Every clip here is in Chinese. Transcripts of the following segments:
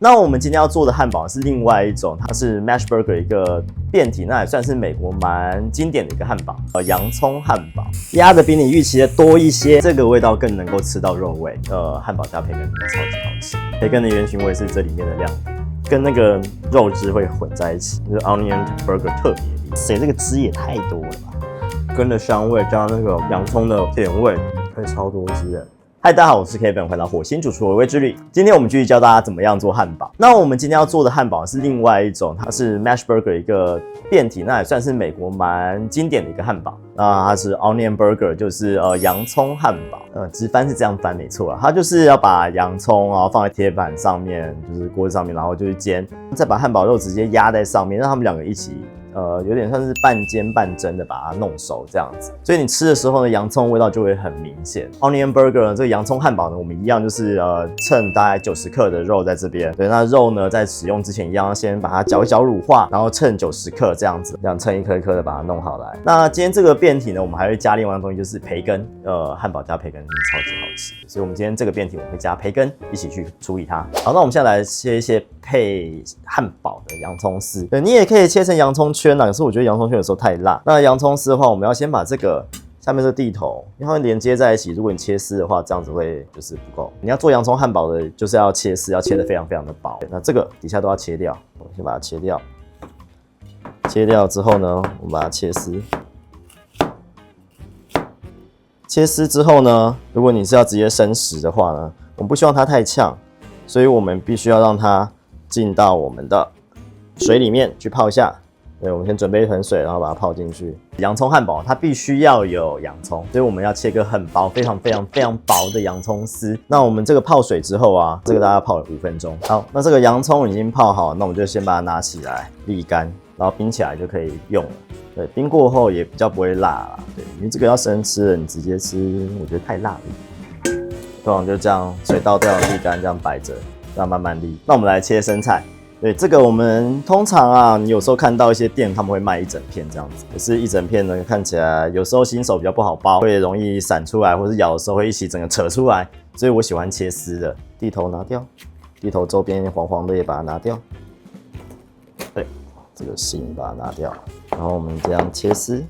那我们今天要做的汉堡是另外一种，它是 Mash Burger 一个变体，那也算是美国蛮经典的一个汉堡，洋葱汉堡，压的比你预期的多一些，这个味道更能够吃到肉味。汉堡加培根超级好吃，培根的原型味是这里面的亮点，跟那个肉汁会混在一起，就是 Onion Burger 特别厉害。这个汁也太多了吧，根的香味加上那个洋葱的甜味，会超多汁的。嗨，大家好，我是 Kevin， 回到火星主厨微微之旅。今天我们继续教大家怎么样做汉堡。那我们今天要做的汉堡是另外一种，它是 Mash Burger 一个变体，那也算是美国蛮经典的一个汉堡。那它是 Onion Burger， 就是洋葱汉堡。直翻是这样翻没错啦，它就是要把洋葱然后放在铁板上面，就是锅子上面，然后就是煎，再把汉堡肉直接压在上面，让他们两个一起。有点像是半煎半蒸的把它弄熟这样子，所以你吃的时候呢，洋葱味道就会很明显。Onion Burger 呢，这个洋葱汉堡呢，我们一样就是称大概90克的肉在这边。对，那肉呢在使用之前一样要先把它搅一搅乳化，然后称90克这样子，这样称一颗一颗的把它弄好来。那今天这个变体呢，我们还会加另外一个东西，就是培根。汉堡加培根超级好吃，所以我们今天这个变体我们会加培根一起去处理它。好，那我们现在来切一些配汉堡的洋葱丝。对，你也可以切成洋葱圈啦，可是我觉得洋葱圈有时候太辣。那洋葱丝的话，我们要先把这个下面这个蒂头，因为它会连接在一起。如果你切丝的话，这样子会就是不够。你要做洋葱汉堡的，就是要切丝，要切得非常非常的薄。那这个底下都要切掉，我们先把它切掉。切掉之后呢，我们把它切丝。切丝之后呢，如果你是要直接生食的话呢，我们不希望它太呛，所以我们必须要让它进到我们的水里面去泡一下。对，我们先准备一盆水，然后把它泡进去。洋葱汉堡它必须要有洋葱，所以我们要切个很薄、非常薄的洋葱丝。那我们这个泡水之后啊，这个大概泡了5分钟。好，那这个洋葱已经泡好，那我们就先把它拿起来沥干，然后冰起来就可以用了。对，冰过后也比较不会辣啦。对，你这个要生吃的，你直接吃，我觉得太辣了。通常就这样水倒掉沥干，这样摆着，这样慢慢沥。那我们来切生菜。对，这个我们通常啊，你有时候看到一些店他们会卖一整片这样子，可是一整片呢，看起来有时候新手比较不好包，会容易散出来，或是咬的时候会一起整个扯出来，所以我喜欢切丝的。蒂头拿掉，蒂头周边黄黄的也把它拿掉。对，这个芯把它拿掉，然后我们这样切丝。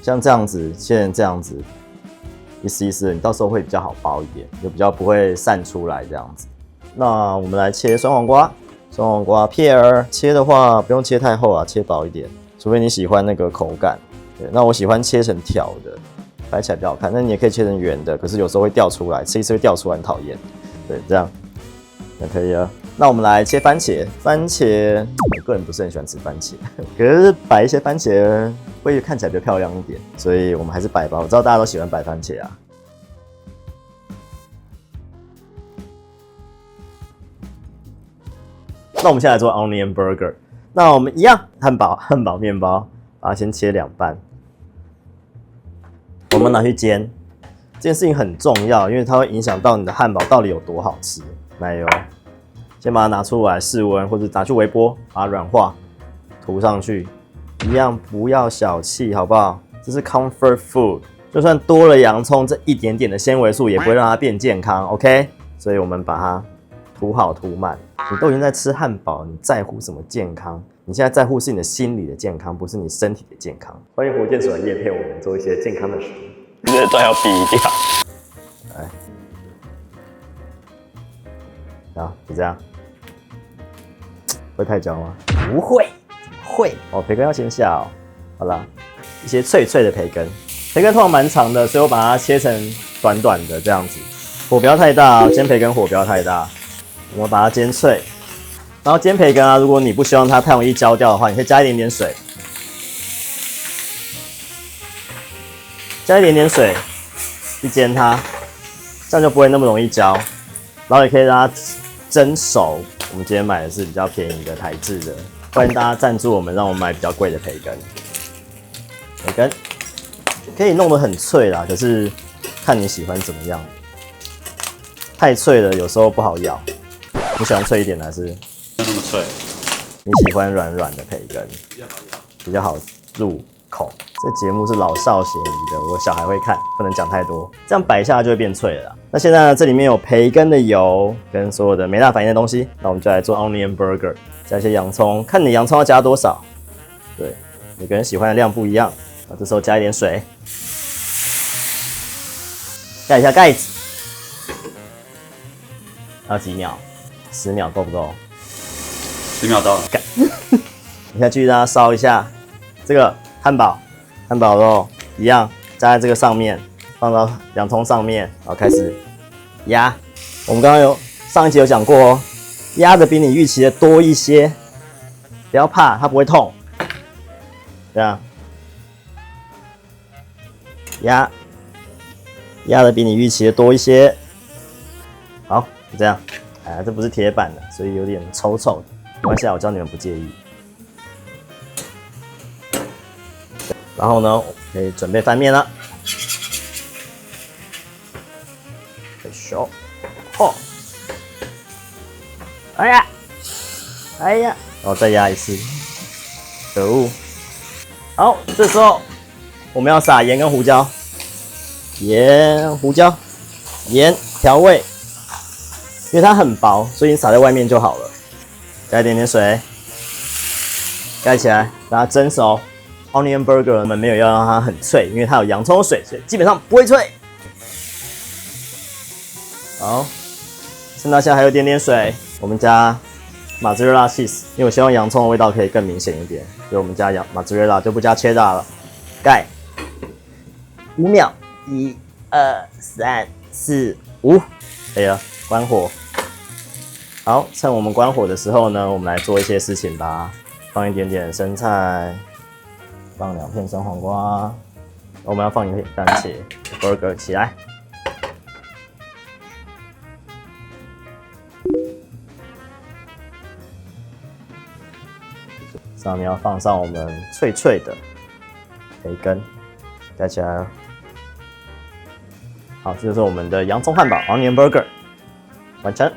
像这样子，切成这样子。一丝一丝的，你到时候会比较好包一点，就比较不会散出来这样子。那我们来切酸黄瓜，酸黄瓜片儿切的话不用切太厚啊，切薄一点，除非你喜欢那个口感。对，那我喜欢切成条的，摆起来比较好看。那你也可以切成圆的，可是有时候会掉出来，吃一次会掉出来，很讨厌。对，这样那可以了。那我们来切番茄，番茄我个人不是很喜欢吃番茄，可是摆一些番茄会看起来比较漂亮一点，所以我们还是摆吧。我知道大家都喜欢摆番茄啊。那我们现在来做 Onion Burger。那我们一样，汉堡面包，把它先切2半，我们拿去煎。这件事情很重要，因为它会影响到你的汉堡到底有多好吃。奶油。先把它拿出来室温，或者拿去微波，把它软化，涂上去。一样不要小气，好不好？这是 comfort food， 就算多了洋葱，这一点点的纤维素也不会让它变健康 ，OK？ 所以我们把它涂好涂满。你都已经在吃汉堡，你在乎什么健康？你现在在乎是你的心理的健康，不是你身体的健康。欢迎火箭鼠来业配我们做一些健康的食物，这段要逼掉。来。好，就这样。会太焦吗？不会，会。哦，培根要先下哦。好啦，一些脆脆的培根，培根通常蛮长的，所以我把它切成短短的这样子。火不要太大，煎培根火不要太大。我们把它煎脆，然后煎培根啊，如果你不希望它太容易焦掉的话，你可以加一点点水，加一点点水去煎它，这样就不会那么容易焦。然后也可以让它蒸熟。我们今天买的是比较便宜的台制的，欢迎大家赞助我们，让我们买比较贵的培根。培根可以弄得很脆啦，可是看你喜欢怎么样。太脆了，有时候不好咬。你喜欢脆一点还是？那么脆。你喜欢软软的培根，比较好入。口。这节目是老少咸宜的，我小孩会看，不能讲太多，这样摆一下就会变脆了啦。那现在呢，这里面有培根的油跟所有的没大反应的东西，那我们就来做 onion burger， 加一些洋葱，看你洋葱要加多少，对，每个人喜欢的量不一样。那这时候加一点水，盖一下盖子，要几秒？10秒够不够？10秒到了。你再继续让它烧一下，这个汉堡肉一样加在这个上面，放到洋葱上面，然后开始压。我们刚刚上一集有讲过哦，压的比你预期的多一些，不要怕，它不会痛。这样压的比你预期的多一些。好，就这样。哎，这不是铁板的，所以有点臭臭的。没关系啊，我知道你们不介意。然后呢，可以准备翻面了。手，哦，哎呀，然后再压一次。可恶！好，这时候我们要撒盐跟胡椒，盐调味，因为它很薄，所以你撒在外面就好了。加一点点水，盖起来，让它蒸熟。Onion burger 我们没有要让它很脆，因为它有洋葱水，所以基本上不会脆。好，剩到现在还有一点点水，我们加 mozzarella cheese， 因为我希望洋葱的味道可以更明显一点，所以我们加mozzarella 就不加cheddar了。盖5秒，1、2、3、4、5，可以了，关火。好，趁我们关火的时候呢，我们来做一些事情吧。放一点点生菜，放2片生黄瓜，我们要放1片番茄 ，burger 起来。上面要放上我们脆脆的培根，盖起来了。好，这就是我们的洋葱汉堡 （Onion Burger） 完成。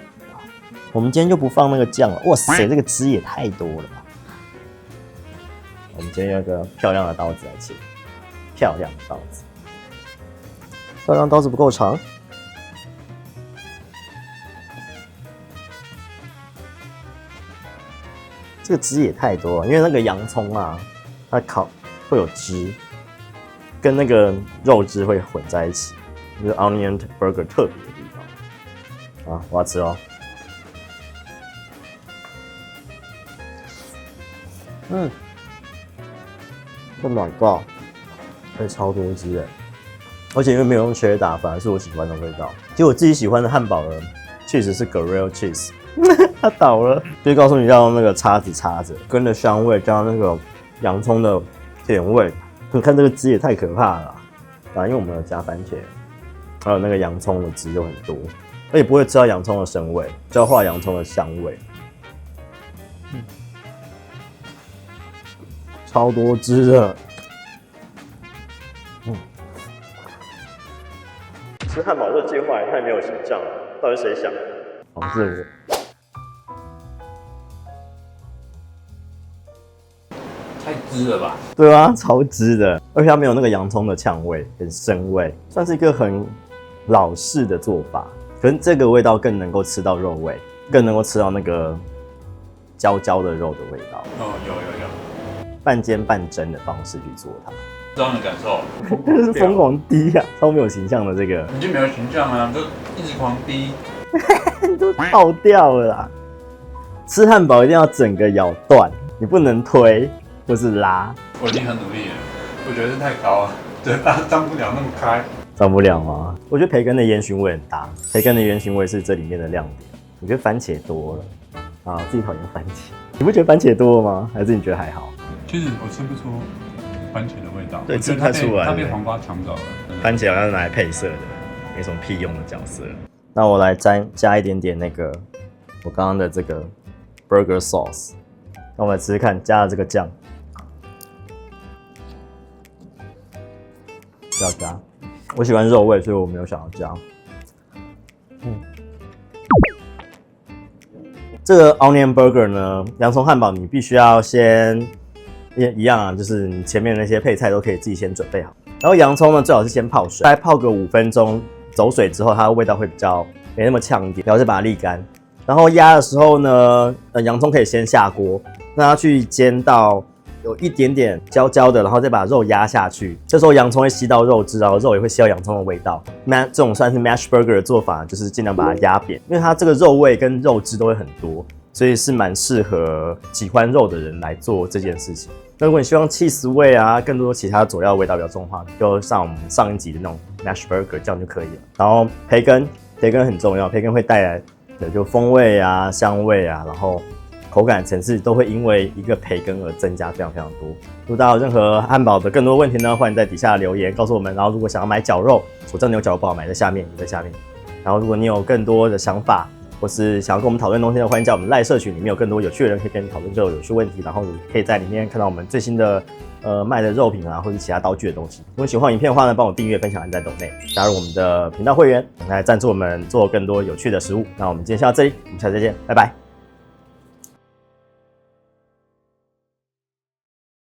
我们今天就不放那个酱了，哇塞，这个汁也太多了吧！我们今天用一个漂亮的刀子来切，漂亮的刀子，漂亮刀子不够长。这个汁也太多了，因为那个洋葱啊，它烤会有汁，跟那个肉汁会混在一起，就是 Onion Burger 特别的地方。啊，我要吃哦。Oh my god， 会超多汁的，而且因为没有用cheddar，反而是我喜欢的味道。其实我自己喜欢的汉堡呢，确实是 Grilled cheese。它倒了，就告诉你要用那个叉子插着，根的香味加上那个洋葱的甜味，你看这个汁也太可怕了啊！因为我们有加番茄，还有那个洋葱的汁就很多，而且不会吃到洋葱的生味，焦化洋葱的香味。超多汁的。吃汉堡这计划也太没有形象了，到底谁想的？哦，是我。太汁了吧？对啊，超汁的，而且它没有那个洋葱的呛味，很生味，算是一个很老式的做法。可是这个味道更能够吃到肉味，更能够吃到那个焦焦的肉的味道。哦，有，半煎半蒸的方式去做它，这样的感受，真是疯狂滴啊，超没有形象的这个，已经没有形象了，就一直狂滴，都爆掉了啦。吃汉堡一定要整个咬断，你不能推或是拉。我已经很努力了，我觉得是太高了，嘴巴张不了那么开。张不了吗？我觉得培根的烟熏味很大，培根的烟熏味是这里面的亮点。我觉得番茄多了啊，我自己讨厌番茄。你不觉得番茄多了吗？还是你觉得还好？其实我吃不出番茄的味道，对，吃不太出来。它被黄瓜抢走了。番茄好像是拿来配色的，没什么屁用的角色。那我来加一点点那个我刚刚的这个 burger sauce， 那我们来吃吃看，加了这个酱，不要加。我喜欢肉味，所以我没有想要加。这个 onion burger 呢，洋葱汉堡你必须要先也一样啊，就是你前面那些配菜都可以自己先准备好。然后洋葱呢，最好是先泡水，大概泡个5分钟，走水之后，它的味道会比较没那么呛一点，然后再把它沥干。然后压的时候呢，洋葱可以先下锅，让它去煎到有一点点焦焦的，然后再把肉压下去。这时候洋葱会吸到肉汁，然后肉也会吸到洋葱的味道。这种算是 mash burger 的做法，就是尽量把它压扁，因为它这个肉味跟肉汁都会很多，所以是蛮适合喜欢肉的人来做这件事情。那如果你希望起司味啊，更多其他佐料味道比较重的话，就上我们上一集的那种 mash burger 这样就可以了。然后培根很重要，培根会带来的就风味啊、香味啊，然后口感层次都会因为一个培根而增加非常非常多。如果大家有任何汉堡的更多问题呢，欢迎在底下留言告诉我们。然后如果想要买绞肉，我知道你有绞肉不好买，在下面，也在下面。然后如果你有更多的想法，或是想要跟我们讨论东西的，欢迎在我们赖社群里面有更多有趣的人可以跟你讨论这种有趣问题，然后你可以在里面看到我们最新的卖的肉品啊，或者其他刀具的东西。如果喜欢影片的话呢，帮我订阅、分享、按赞、抖内，加入我们的频道会员，来赞助我们做更多有趣的食物。那我们今天先到这里，我们下次再见，拜拜。